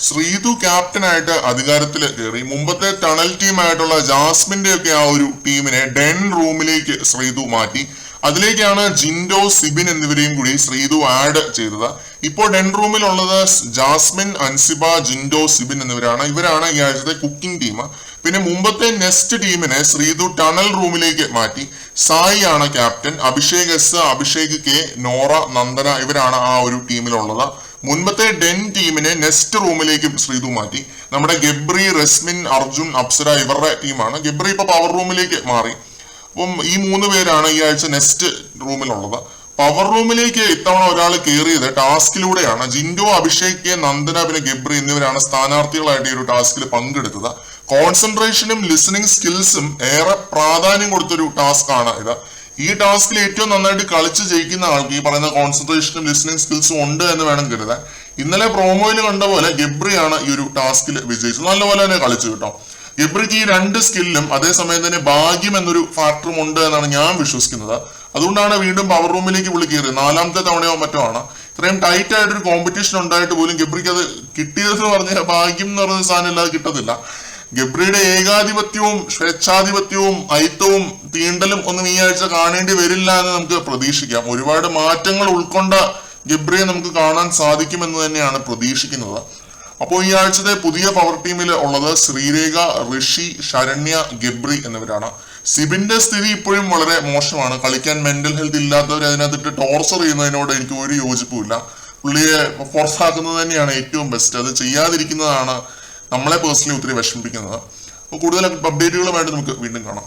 ശ്രീതു ക്യാപ്റ്റനായിട്ട് അധികാരത്തിൽ കയറി. മുമ്പത്തെ ടണൽ ടീമായിട്ടുള്ള ജാസ്മിന്റെ ഒക്കെ ആ ഒരു ടീമിനെ ഡെൻ റൂമിലേക്ക് ശ്രീതു മാറ്റി. അതിലേക്കാണ് ജിൻഡോ, സിബിൻ എന്നിവരെയും കൂടി ശ്രീതു ആഡ് ചെയ്തത്. ഇപ്പോൾ ഡെൻ റൂമിലുള്ളത് ജാസ്മിൻ, അൻസിബ, ജിൻഡോ, സിബിൻ എന്നിവരാണ്. ഇവരാണ് ഈ ആഴ്ചത്തെ കുക്കിംഗ് ടീം. പിന്നെ മുമ്പത്തെ നെക്സ്റ്റ് ടീമിനെ ശ്രീതു ടണൽ റൂമിലേക്ക് മാറ്റി. സായി ആണ് captain. Abhishek S, Abhishek K, Nora, Nandana ഇവരാണ് ആ ഒരു ടീമിലുള്ളത്. മുൻപത്തെ ഡെൻ ടീമിനെ നെക്സ്റ്റ് റൂമിലേക്കും ശ്രീതു മാറ്റി. നമ്മുടെ ഗബ്രി, റസ്മിൻ, അർജുൻ, അപ്സര ഇവരുടെ ടീമാണ്. ഗബ്രി ഇപ്പൊ പവർ റൂമിലേക്ക് മാറി. അപ്പം ഈ 3 പേരാണ് ഈ ആഴ്ച നെക്സ്റ്റ് റൂമിലുള്ളത്. പവർ റൂമിലേക്ക് ഇത്തവണ ഒരാൾ കയറിയത് ടാസ്കിലൂടെയാണ്. ജിൻഡോ, അഭിഷേക് കെ, നന്ദന പിന്നെ ഗബ്രി എന്നിവരാണ് സ്ഥാനാർത്ഥികളായിട്ട് ഈ ഒരു ടാസ്കിൽ പങ്കെടുത്തത്. കോൺസെൻട്രേഷനും ലിസണിങ് സ്കിൽസും ഏറെ പ്രാധാന്യം കൊടുത്തൊരു ടാസ്ക് ആണ് ഇത്. ഈ ടാസ്കിൽ ഏറ്റവും നന്നായിട്ട് കളിച്ച് ജയിക്കുന്ന ആൾക്ക് ഈ പറയുന്ന കോൺസെൻട്രേഷനും ലിസണിങ് സ്കിൽസും ഉണ്ട് എന്ന് വേണം കരുതാൻ. ഇന്നലെ പ്രോമോയിൽ കണ്ട പോലെ ഗബ്രിയാണ് ഈ ഒരു ടാസ്കിൽ വിജയിച്ചത്. നല്ലപോലെ തന്നെ കളിച്ചു കേട്ടോ. ഗബ്രിക്ക് ഈ 2 സ്കില്ലും അതേസമയം തന്നെ ഭാഗ്യം എന്നൊരു ഫാക്ടറും ഉണ്ട് എന്നാണ് ഞാൻ വിശ്വസിക്കുന്നത്. അതുകൊണ്ടാണ് വീണ്ടും പവർ റൂമിലേക്ക് പുള്ളി കയറിയത്. 4ാമത്തെ തവണയോ മറ്റോ ആണ്. ഇത്രയും ടൈറ്റ് ആയിട്ടൊരു കോമ്പറ്റീഷൻ ഉണ്ടായിട്ട് പോലും ഗബ്രിക്ക് അത് കിട്ടിയതെന്ന് പറഞ്ഞാൽ ഭാഗ്യം എന്ന് പറയുന്ന സാധനം ഇല്ലാതെ കിട്ടത്തില്ല. ഗബ്രിയുടെ ഏകാധിപത്യവും സ്വേച്ഛാധിപത്യവും ഐത്തവും തീണ്ടലും ഒന്നും ഈ ആഴ്ച കാണേണ്ടി വരില്ല എന്ന് നമുക്ക് പ്രതീക്ഷിക്കാം. ഒരുപാട് മാറ്റങ്ങൾ ഉൾക്കൊണ്ട ഗബ്രിയെ നമുക്ക് കാണാൻ സാധിക്കുമെന്ന് തന്നെയാണ് പ്രതീക്ഷിക്കുന്നത്. അപ്പോൾ ഈ ആഴ്ചത്തെ പുതിയ പവർ ടീമിൽ ഉള്ളത് ശ്രീരേഖ, ഋഷി, ശരണ്യ, ഗബ്രി എന്നിവരാണ്. സിബിന്റെ സ്ഥിതി ഇപ്പോഴും വളരെ മോശമാണ്. കളിക്കാൻ മെന്റൽ ഹെൽത്ത് ഇല്ലാത്തവരെ അതിനകത്തിട്ട് ടോർച്ചർ ചെയ്യുന്നതിനോട് എനിക്ക് ഒരു യോജിപ്പുമില്ല. പുള്ളിയെ പുറത്താക്കുന്നത് തന്നെയാണ് ഏറ്റവും ബെസ്റ്റ്. അത് ചെയ്യാതിരിക്കുന്നതാണ് നമ്മളെ പേഴ്സണലി ഒത്തിരി വിഷമിപ്പിക്കുന്നത്. അപ്പോൾ കൂടുതൽ അപ്ഡേറ്റുകളുമായിട്ട് നമുക്ക് വീണ്ടും കാണാം.